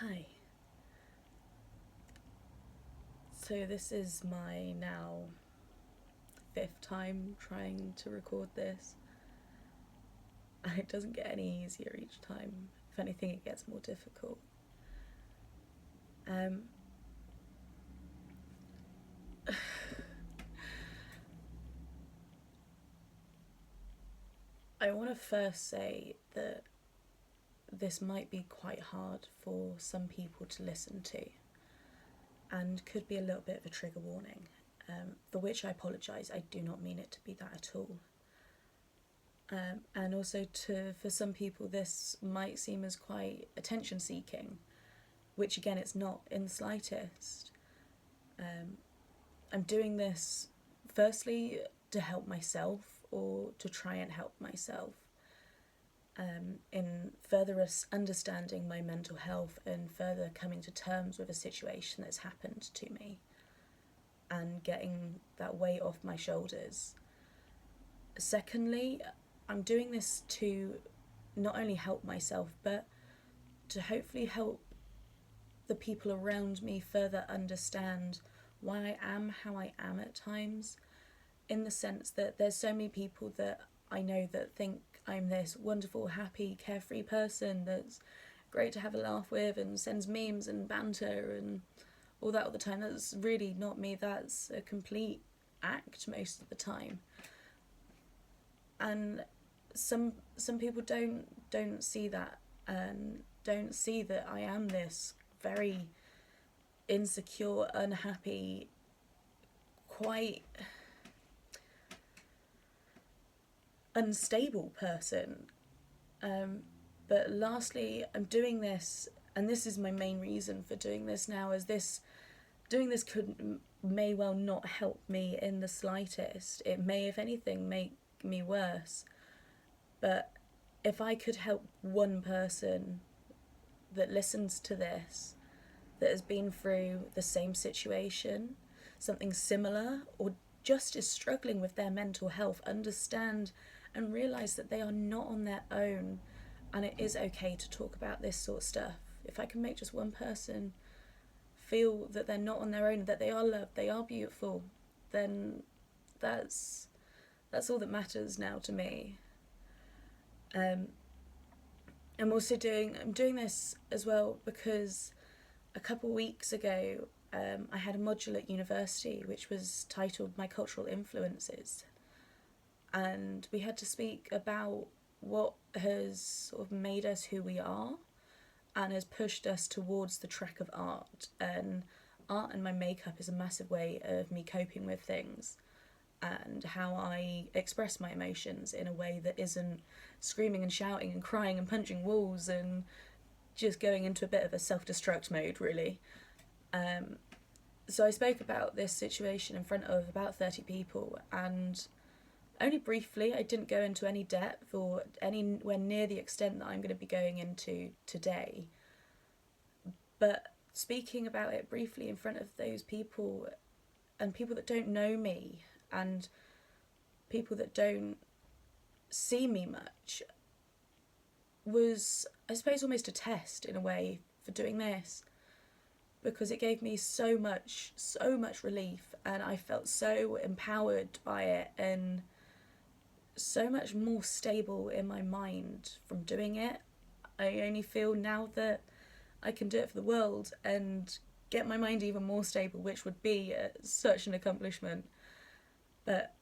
Hi. So this is my now fifth time trying to record this. And it doesn't get any easier each time. If anything, it gets more difficult. Um, I want to first say that this might be quite hard for some people to listen to and could be a little bit of a trigger warning, for which I apologise. I do not mean it to be that at all. And also for some people this might seem as quite attention seeking, which again it's not in the slightest. I'm doing this firstly to help myself, or to try and help myself, in further understanding my mental health and further coming to terms with a situation that's happened to me and getting that weight off my shoulders. Secondly, I'm doing this to not only help myself but to hopefully help the people around me further understand why I am how I am at times, in the sense that there's so many people that I know that think I'm this wonderful, happy, carefree person that's great to have a laugh with and sends memes and banter and all that all the time. That's really not me. That's a complete act most of the time. And some people don't see that, and don't see that I am this very insecure, unhappy, quite unstable person. But lastly, I'm doing this, and this is my main reason for doing this now, as doing this may well not help me in the slightest. It may, if anything, make me worse. But if I could help one person that listens to this, that has been through the same situation, something similar, or just is struggling with their mental health, understand and realise that they are not on their own, and it is okay to talk about this sort of stuff. If I can make just one person feel that they're not on their own, that they are loved, they are beautiful, then that's all that matters now to me. I'm doing this as well because a couple of weeks ago I had a module at university which was titled My Cultural Influences, and we had to speak about what has sort of made us who we are and has pushed us towards the track of art. And art and my makeup is a massive way of me coping with things and how I express my emotions in a way that isn't screaming and shouting and crying and punching walls and just going into a bit of a self-destruct mode, really. So I spoke about this situation in front of about 30 people, and only briefly. I didn't go into any depth or anywhere near the extent that I'm going to be going into today. But speaking about it briefly in front of those people, and people that don't know me, and people that don't see me much, was, I suppose, almost a test in a way for doing this, because it gave me so much relief, and I felt so empowered by it and so much more stable in my mind from doing it. I only feel now that I can do it for the world and get my mind even more stable, which would be such an accomplishment. But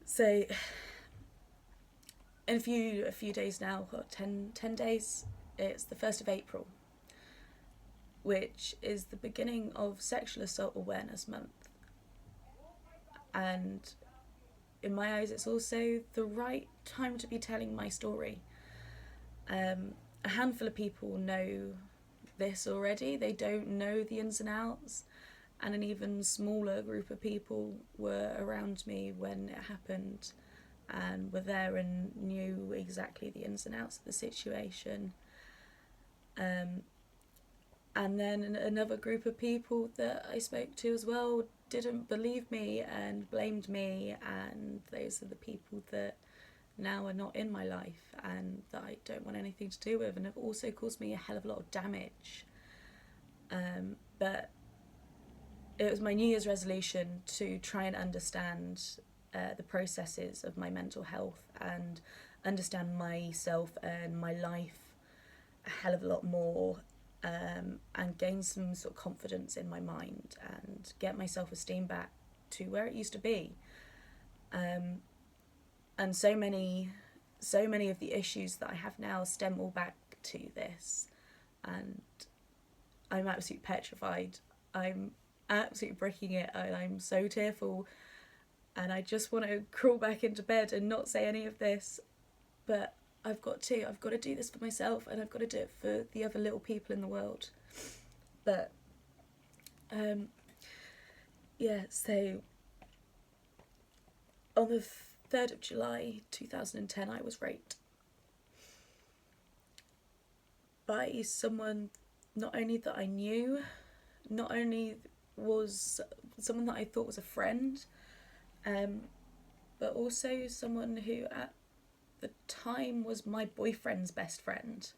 so in a few days now, 10 days, it's the 1st of April, which is the beginning of Sexual Assault Awareness Month. And in my eyes, it's also the right time to be telling my story. A handful of people know this already. They don't know the ins and outs, and an even smaller group of people were around me when it happened and were there and knew exactly the ins and outs of the situation. And then another group of people that I spoke to as well didn't believe me and blamed me, and those are the people that now are not in my life and that I don't want anything to do with, and have also caused me a hell of a lot of damage. But it was my New Year's resolution to try and understand the processes of my mental health and understand myself and my life a hell of a lot more, and gain some sort of confidence in my mind and get my self-esteem back to where it used to be. And so many of the issues that I have now stem all back to this, and I'm absolutely petrified. I'm absolutely bricking it. I'm so tearful, and I just want to crawl back into bed and not say any of this, but I've got to do this for myself, and I've got to do it for the other little people in the world. But so on the 3rd of July 2010, I was raped by someone not only that I knew, not only was someone that I thought was a friend, but also someone who at the time was my boyfriend's best friend,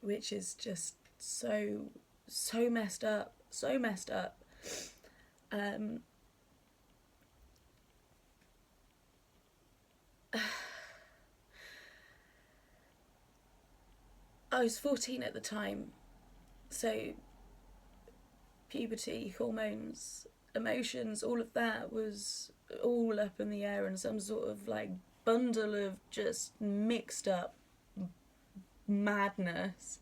which is just so messed up, I was 14 at the time, so puberty, hormones, emotions, all of that was all up in the air, and some sort of like bundle of just mixed up madness.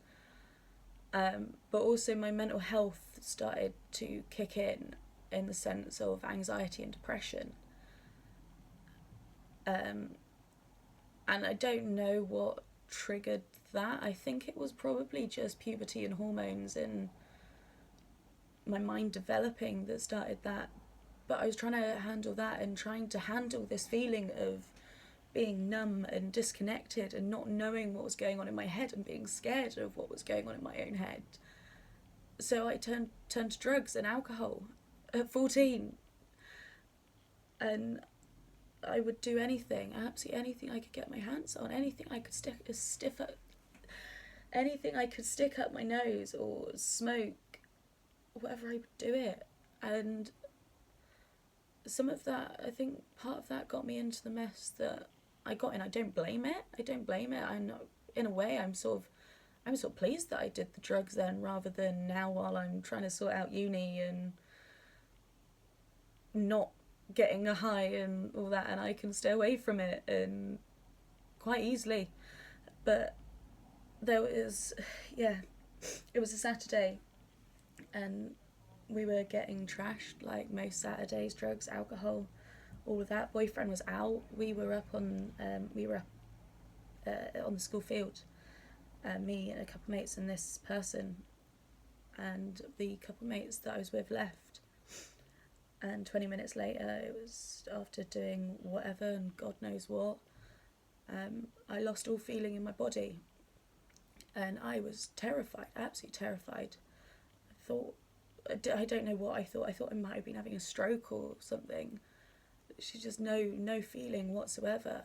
But also my mental health started to kick in the sense of anxiety and depression. And I don't know what triggered that. I think it was probably just puberty and hormones and my mind developing that started that. But I was trying to handle that and trying to handle this feeling of being numb and disconnected and not knowing what was going on in my head and being scared of what was going on in my own head. So I turned to drugs and alcohol at 14. And I would do anything, absolutely anything I could get my hands on, anything I could anything I could stick up my nose or smoke, whatever, I would do it. And some of that, I think part of that got me into the mess that I got in. I don't blame it. I'm not, in a way, I'm sort of pleased that I did the drugs then, rather than now while I'm trying to sort out uni and not getting a high and all that, and I can stay away from it and quite easily. But there was, it was a Saturday and we were getting trashed like most Saturdays, drugs, alcohol, all of that. Boyfriend was out. We were up on the school field, me and a couple of mates and this person, and the couple of mates that I was with left. And 20 minutes later, it was after doing whatever and God knows what, I lost all feeling in my body. And I was terrified, absolutely terrified. I don't know what I thought. I thought I might have been having a stroke or something. She just no feeling whatsoever.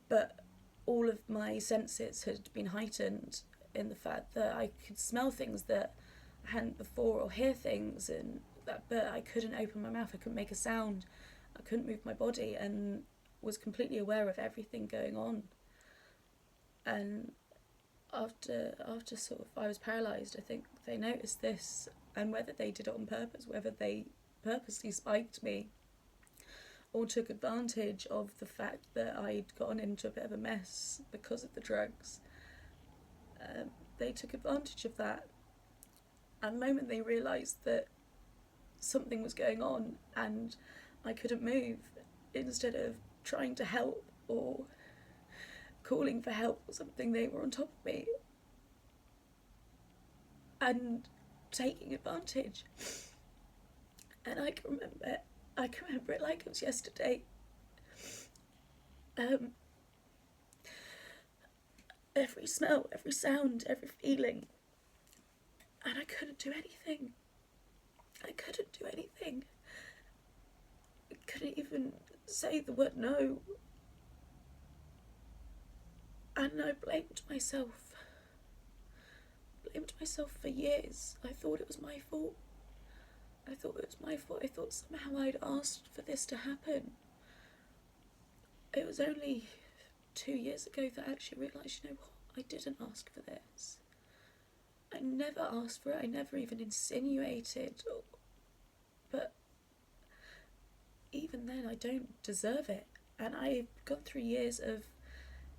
But all of my senses had been heightened in the fact that I could smell things that I hadn't before, or hear things, and that, but I couldn't open my mouth. I couldn't make a sound. I couldn't move my body, and was completely aware of everything going on. And after sort of, I was paralysed. I think they noticed this, and whether they did it on purpose, whether they purposely spiked me or took advantage of the fact that I'd gotten into a bit of a mess because of the drugs, they took advantage of that. And the moment they realised that something was going on and I couldn't move, instead of trying to help or calling for help or something, they were on top of me and taking advantage. And I can remember it like it was yesterday. Every smell, every sound, every feeling, and I couldn't do anything. I couldn't couldn't even say the word no. And I blamed myself. Blamed myself for years. I thought it was my fault. I thought it was my fault. I thought somehow I'd asked for this to happen. It was only 2 years ago that I actually realised, you know what, I didn't ask for this. I never asked for it. I never even insinuated. But even then, I don't deserve it. And I've gone through years of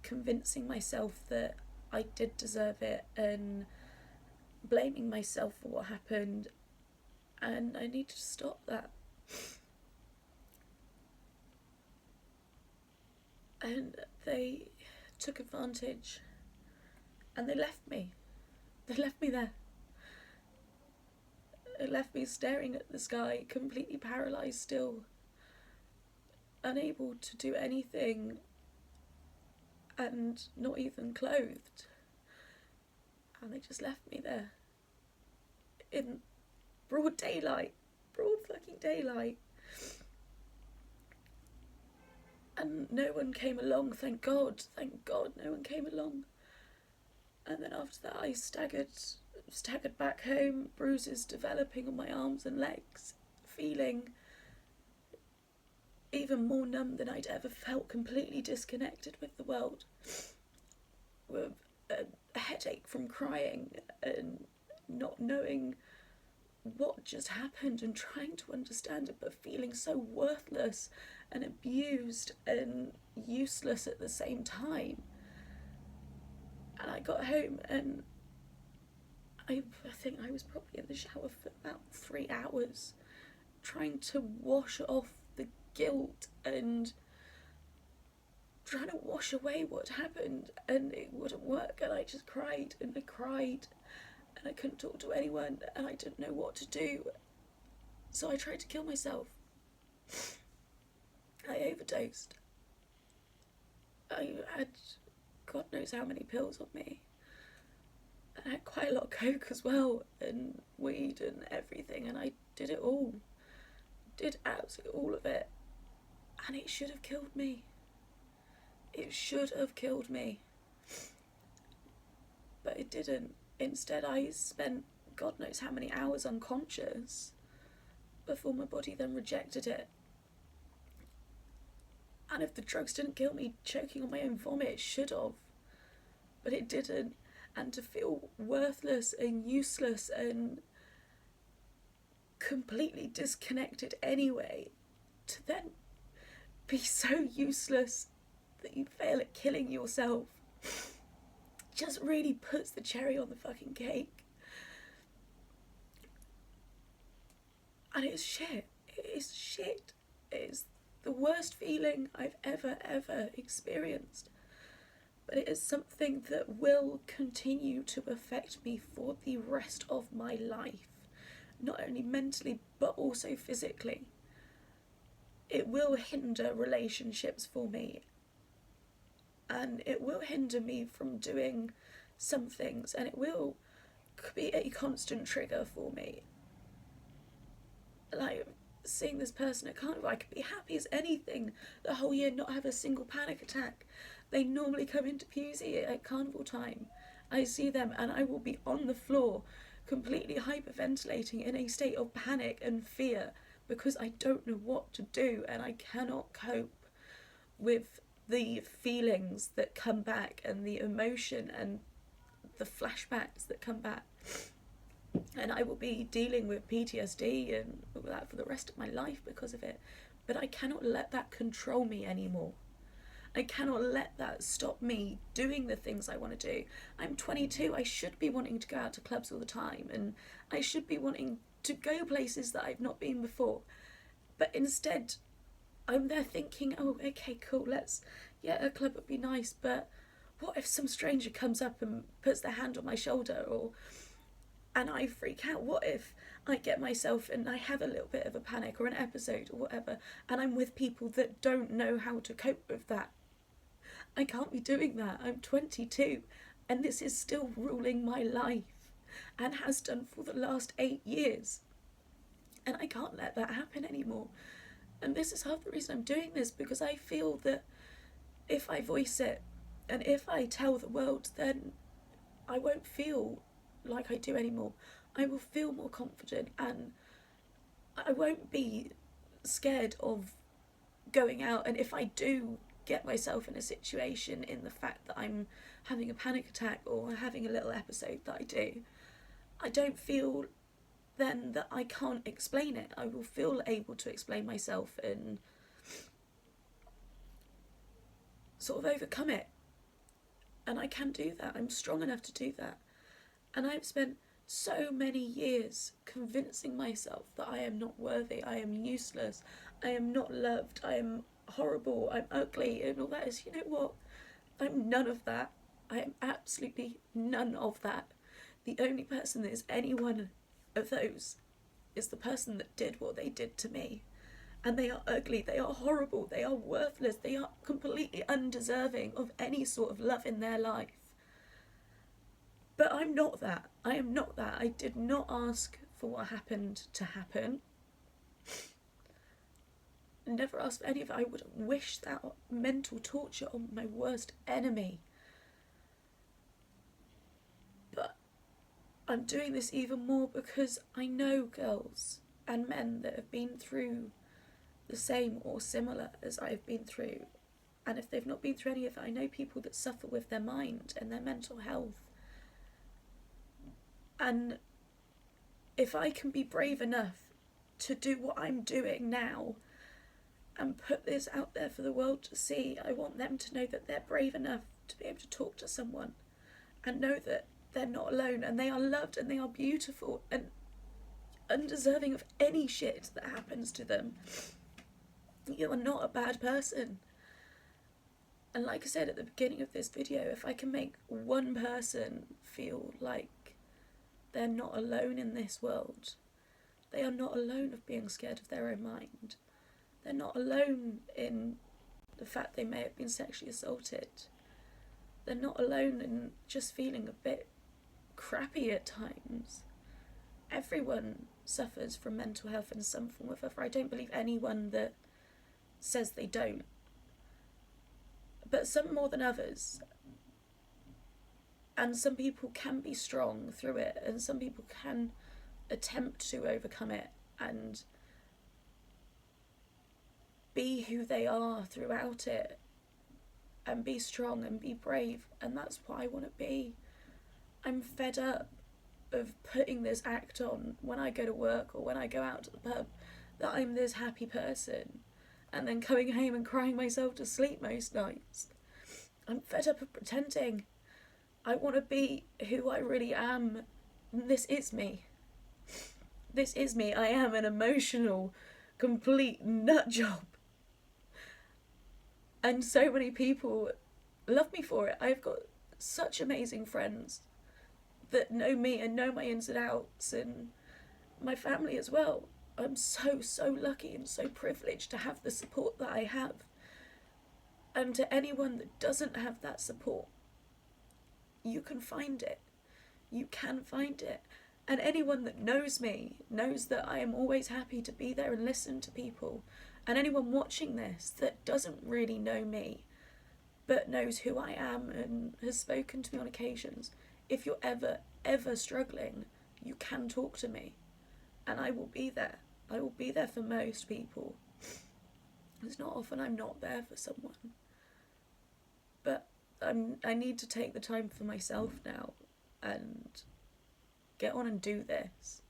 convincing myself that I did deserve it and blaming myself for what happened. And I need to stop that. And they took advantage and they left me. They left me there. They left me staring at the sky, completely paralysed still, unable to do anything and not even clothed. And they just left me there in broad daylight, broad fucking daylight. And no one came along, thank God, no one came along. And then after that I staggered back home, bruises developing on my arms and legs, feeling even more numb than I'd ever felt, completely disconnected with the world, with a headache from crying and not knowing what just happened and trying to understand it, but feeling so worthless and abused and useless at the same time. And I got home and I think I was probably in the shower for about 3 hours, trying to wash off the guilt and trying to wash away what happened, and it wouldn't work. And I just cried and I cried and I couldn't talk to anyone and I didn't know what to do. So I tried to kill myself. I overdosed. I had God knows how many pills on me. I had quite a lot of coke as well, and weed and everything, and I did it all. Did absolutely all of it. And it should have killed me. It should have killed me. But it didn't. Instead, I spent God knows how many hours unconscious before my body then rejected it. And if the drugs didn't kill me choking on my own vomit, it should have. But it didn't. And to feel worthless and useless and completely disconnected anyway, to then be so useless that you fail at killing yourself, just really puts the cherry on the fucking cake. And it's shit. It is shit. It is the worst feeling I've ever experienced. But it is something that will continue to affect me for the rest of my life. Not only mentally, but also physically. It will hinder relationships for me. And it will hinder me from doing some things. And it will be a constant trigger for me. Like, seeing this person at carnival, I could be happy as anything the whole year, not have a single panic attack. They normally come into Pusey at carnival time. I see them and I will be on the floor, completely hyperventilating in a state of panic and fear because I don't know what to do and I cannot cope with the feelings that come back and the emotion and the flashbacks that come back. And I will be dealing with PTSD and all that for the rest of my life because of it. But I cannot let that control me anymore. I cannot let that stop me doing the things I want to do. I'm 22, I should be wanting to go out to clubs all the time and I should be wanting to go places that I've not been before. But instead, I'm there thinking, oh, okay, cool, a club would be nice, but what if some stranger comes up and puts their hand on my shoulder and I freak out? What if I get myself and I have a little bit of a panic or an episode or whatever, and I'm with people that don't know how to cope with that? I can't be doing that. I'm 22 and this is still ruling my life and has done for the last 8 years. And I can't let that happen anymore. And this is half the reason I'm doing this, because I feel that if I voice it and if I tell the world, then I won't feel like I do anymore. I will feel more confident, and I won't be scared of going out. And if I do get myself in a situation, in the fact that I'm having a panic attack or having a little episode that I don't feel then that I can't explain it. I will feel able to explain myself and sort of overcome it. And I can do that. I'm strong enough to do that. And I've spent so many years convincing myself that I am not worthy, I am useless, I am not loved, I am horrible, I'm ugly, and all that. Is, you know what? I'm none of that. I am absolutely none of that. The only person that is any one of those is the person that did what they did to me. And they are ugly, they are horrible, they are worthless, they are completely undeserving of any sort of love in their life. But I'm not that. I am not that. I did not ask for what happened to happen. Never asked for any of it. I would wish that mental torture on my worst enemy. But I'm doing this even more because I know girls and men that have been through the same or similar as I've been through. And if they've not been through any of it, I know people that suffer with their mind and their mental health. And if I can be brave enough to do what I'm doing now and put this out there for the world to see, I want them to know that they're brave enough to be able to talk to someone and know that they're not alone, and they are loved, and they are beautiful and undeserving of any shit that happens to them. You are not a bad person. And like I said at the beginning of this video, if I can make one person feel like they're not alone in this world, they are not alone of being scared of their own mind. They're not alone in the fact they may have been sexually assaulted. They're not alone in just feeling a bit crappy at times. Everyone suffers from mental health in some form or other. I don't believe anyone that says they don't. But some more than others. And some people can be strong through it, and some people can attempt to overcome it and be who they are throughout it, and be strong and be brave. And that's what I want to be. I'm fed up of putting this act on when I go to work or when I go out to the pub, that I'm this happy person, and then coming home and crying myself to sleep most nights. I'm fed up of pretending. I want to be who I really am. This is me. This is me. I am an emotional, complete nut job. And so many people love me for it. I've got such amazing friends that know me and know my ins and outs, and my family as well. I'm so lucky and so privileged to have the support that I have. And to anyone that doesn't have that support, you can find it. You can find it. And anyone that knows me knows that I am always happy to be there and listen to people. And anyone watching this that doesn't really know me, but knows who I am and has spoken to me on occasions, if you're ever struggling, you can talk to me. And I will be there. I will be there for most people. It's not often I'm not there for someone. But I need to take the time for myself now and get on and do this.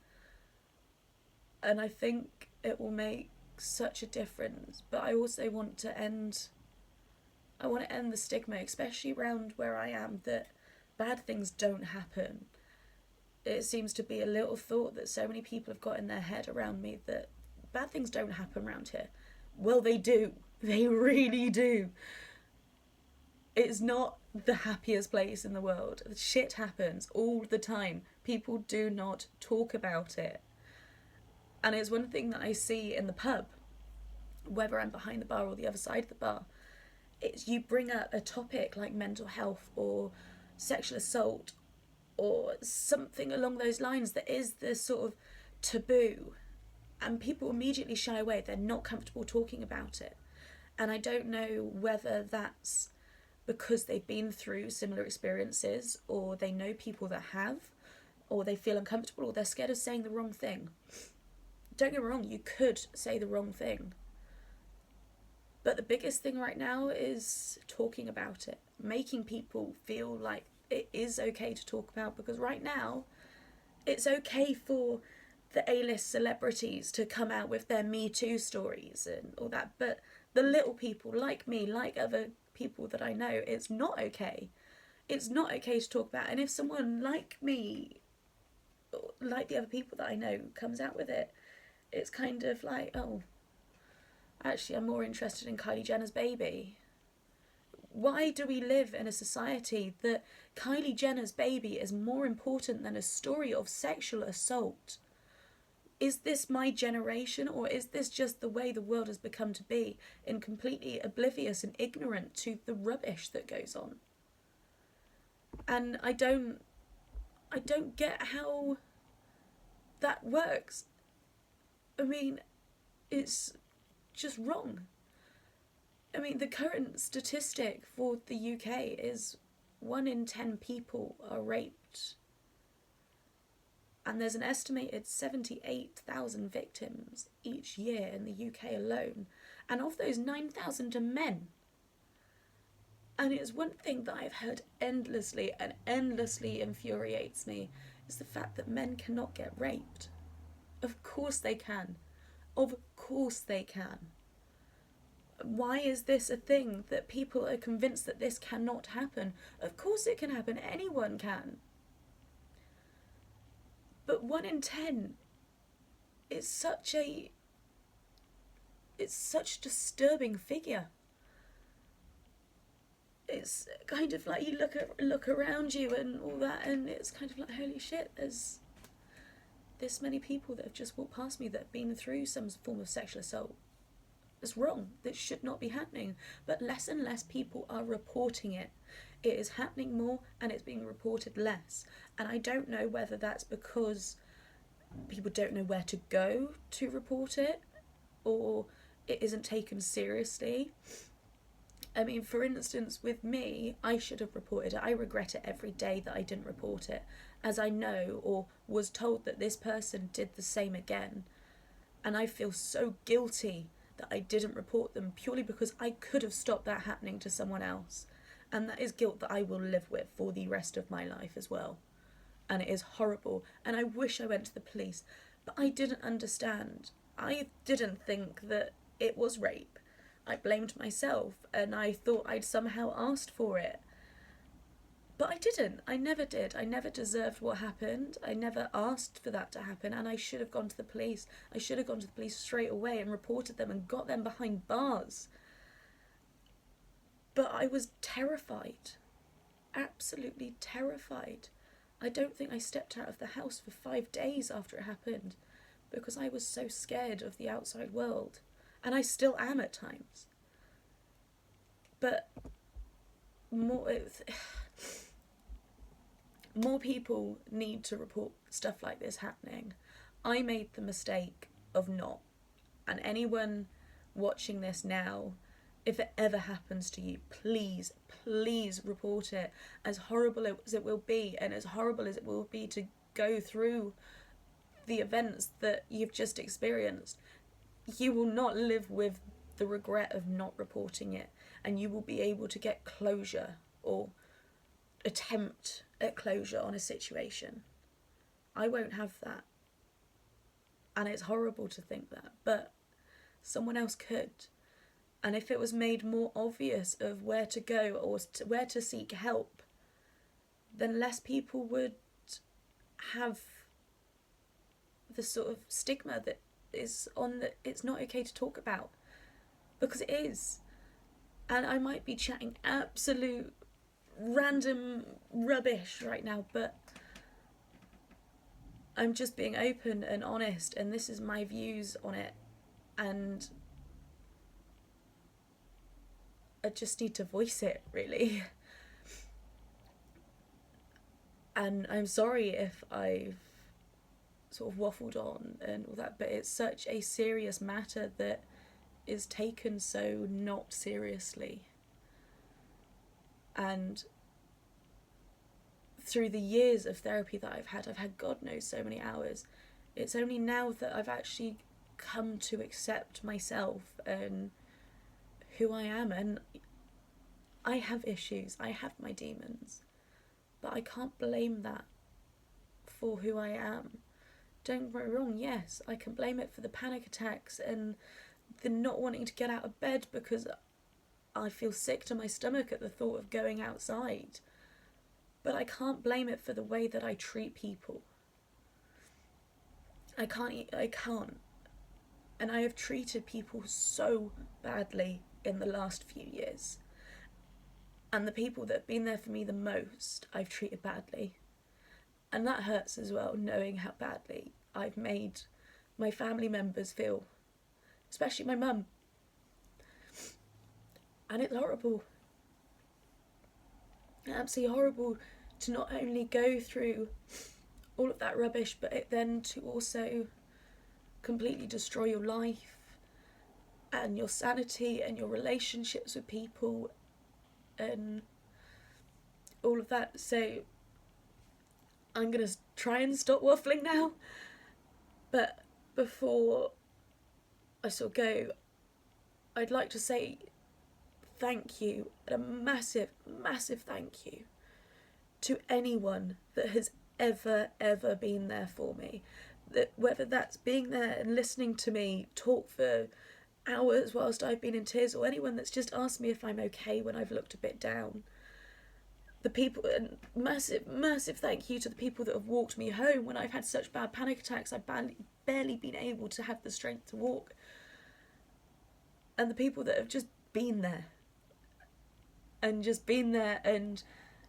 And I think it will make such a difference. But I also want to end the stigma, especially around where I am, that bad things don't happen. It seems to be a little thought that so many people have got in their head around me, that bad things don't happen around here. Well, they do. They really do. It's not the happiest place in the world. Shit happens all the time. People do not talk about it. And it's one thing that I see in the pub, whether I'm behind the bar or the other side of the bar. It's you bring up a topic like mental health or sexual assault or something along those lines that is the sort of taboo. and people immediately shy away. They're not comfortable talking about it. And I don't know whether that's because they've been through similar experiences, or they know people that have, or they feel uncomfortable, or they're scared of saying the wrong thing. Don't get me wrong, you could say the wrong thing. But the biggest thing right now is talking about it, making people feel like it is okay to talk about, because right now it's okay for the A-list celebrities to come out with their Me Too stories and all that, but the little people like me, like other people that I know, it's not okay. It's not okay to talk about. And if someone like me, like the other people that I know, comes out with it, it's kind of like, oh, actually I'm more interested in Kylie Jenner's baby. Why do we live in a society that Kylie Jenner's baby is more important than a story of sexual assault? Is this my generation, or is this just the way the world has become to be, and completely oblivious and ignorant to the rubbish that goes on? And I don't get how that works. I mean, it's just wrong. I mean, the current statistic for the UK is 1 in 10 people are raped. And there's an estimated 78,000 victims each year in the UK alone. And of those, 9,000 are men. And it's one thing that I've heard endlessly and endlessly infuriates me, is the fact that men cannot get raped. Of course they can. Of course they can. Why is this a thing that people are convinced that this cannot happen? Of course it can happen. Anyone can. But 1 in 10 is such a disturbing figure. It's kind of like you look around you and all that, and it's kind of like, holy shit, there's this many people that have just walked past me that have been through some form of sexual assault. It's wrong. This should not be happening. But less and less people are reporting it. It is happening more, and it's being reported less. And I don't know whether that's because people don't know where to go to report it, or it isn't taken seriously. I mean, for instance, with me, I should have reported it. I regret it every day that I didn't report it, as I know or was told that this person did the same again. And I feel so guilty that I didn't report them, purely because I could have stopped that happening to someone else. And that is guilt that I will live with for the rest of my life as well. And it is horrible. And I wish I went to the police, but I didn't understand. I didn't think that it was rape. I blamed myself, and I thought I'd somehow asked for it. But I didn't. I never did. I never deserved what happened. I never asked for that to happen, and I should have gone to the police. I should have gone to the police straight away and reported them and got them behind bars. But I was terrified. Absolutely terrified. I don't think I stepped out of the house for 5 days after it happened, because I was so scared of the outside world. And I still am at times. But more people need to report stuff like this happening. I made the mistake of not. And anyone watching this now, if it ever happens to you, please, please report it. As horrible as it will be, and as horrible as it will be to go through the events that you've just experienced, you will not live with the regret of not reporting it, and you will be able to get closure, or attempt at closure on a situation. I won't have that. And it's horrible to think that, but someone else could. And if it was made more obvious of where to go, or where to seek help, then less people would have the sort of stigma that is on that it's not okay to talk about, because it is. And I might be chatting absolute random rubbish right now, but I'm just being open and honest, and this is my views on it, and I just need to voice it, really. And I'm sorry if I've sort of waffled on and all that, but it's such a serious matter that is taken so not seriously. And through the years of therapy that I've had God knows so many hours, it's only now that I've actually come to accept myself and who I am. And I have issues, I have my demons, but I can't blame that for who I am. Don't get me wrong, yes, I can blame it for the panic attacks and the not wanting to get out of bed because I feel sick to my stomach at the thought of going outside. But I can't blame it for the way that I treat people. I can't. And I have treated people so badly in the last few years. And the people that have been there for me the most, I've treated badly. And that hurts as well, knowing how badly I've made my family members feel. Especially my mum. And it's horrible. Absolutely horrible to not only go through all of that rubbish, but it then to also completely destroy your life and your sanity and your relationships with people and all of that. So I'm going to try and stop waffling now. But before I sort of go, I'd like to say thank you, and a massive, massive thank you to anyone that has ever been there for me. That whether that's being there and listening to me talk for hours whilst I've been in tears, or anyone that's just asked me if I'm okay when I've looked a bit down. The people, and massive thank you to the people that have walked me home when I've had such bad panic attacks I've barely been able to have the strength to walk. And the people that have just been there. And just been there and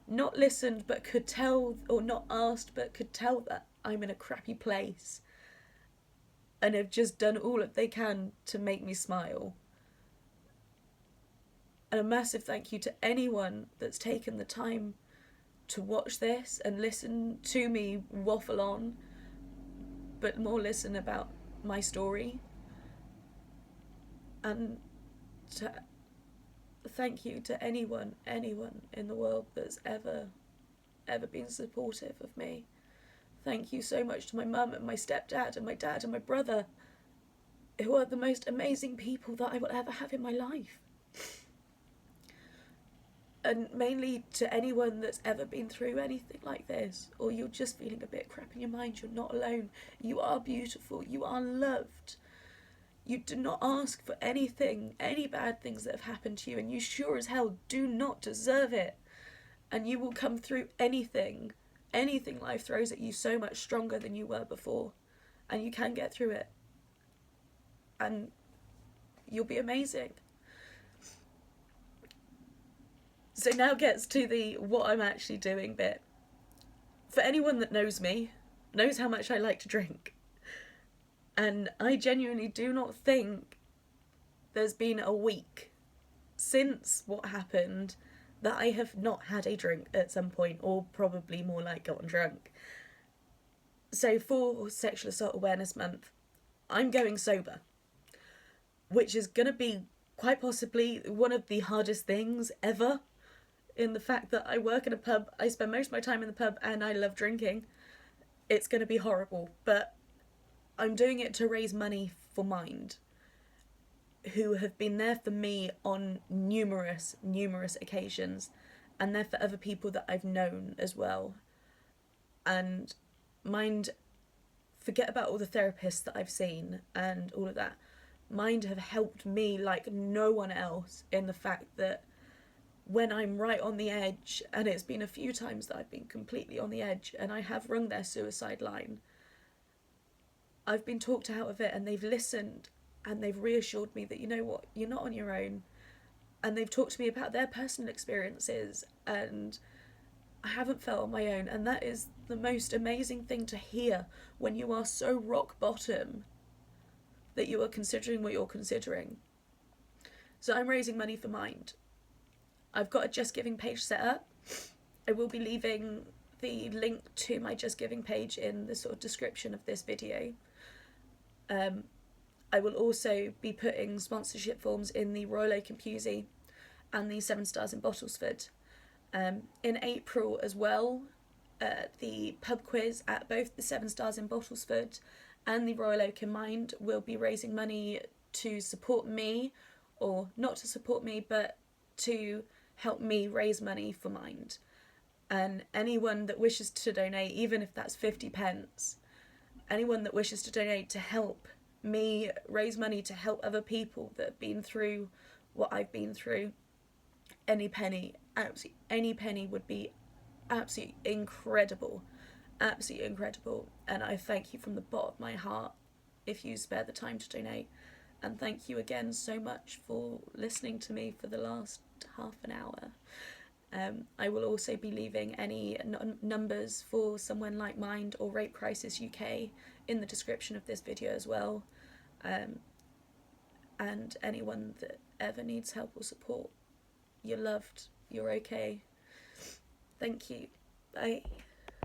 not listened but could tell, or not asked but could tell that I'm in a crappy place. And have just done all that they can to make me smile. And a massive thank you to anyone that's taken the time to watch this and listen to me waffle on, but more listen about my story. And to thank you to anyone in the world that's ever been supportive of me. Thank you so much to my mum and my stepdad and my dad and my brother, who are the most amazing people that I will ever have in my life. And mainly to anyone that's ever been through anything like this, or you're just feeling a bit crap in your mind, you're not alone. You are beautiful, you are loved. You do not ask for anything, any bad things that have happened to you, and you sure as hell do not deserve it. And you will come through anything life throws at you so much stronger than you were before. And you can get through it. And you'll be amazing. So now gets to the what I'm actually doing bit. For anyone that knows me, knows how much I like to drink. And I genuinely do not think there's been a week since what happened that I have not had a drink at some point, or probably more like gotten drunk. So for Sexual Assault Awareness Month, I'm going sober, which is going to be quite possibly one of the hardest things ever, in the fact that I work in a pub, I spend most of my time in the pub, and I love drinking. It's going to be horrible, but I'm doing it to raise money for Mind, who have been there for me on numerous occasions, and they're for other people that I've known as well. And Mind, forget about all the therapists that I've seen and all of that. Mind have helped me like no one else, in the fact that when I'm right on the edge, and it's been a few times that I've been completely on the edge, and I have rung their suicide line, I've been talked out of it, and they've listened, and they've reassured me that, you know what, you're not on your own. And they've talked to me about their personal experiences, and I haven't felt on my own. And that is the most amazing thing to hear when you are so rock bottom that you are considering what you're considering. So I'm raising money for Mind. I've got a Just Giving page set up. I will be leaving the link to my Just Giving page in the sort of description of this video. I will also be putting sponsorship forms in the Royal Oak in Pewsey and the Seven Stars in Bottlesford. In April as well, the pub quiz at both the Seven Stars in Bottlesford and the Royal Oak in Mind will be raising money to support me, or not to support me, but to help me raise money for Mind. And anyone that wishes to donate, even if that's 50 pence, anyone that wishes to donate to help me raise money to help other people that have been through what I've been through, any penny, absolutely any penny would be absolutely incredible, and I thank you from the bottom of my heart if you spare the time to donate. And thank you again so much for listening to me for the last half an hour. I will also be leaving any numbers for Someone Like Mind or Rape Crisis UK in the description of this video as well. And anyone that ever needs help or support, you're loved, you're okay. Thank you. Bye.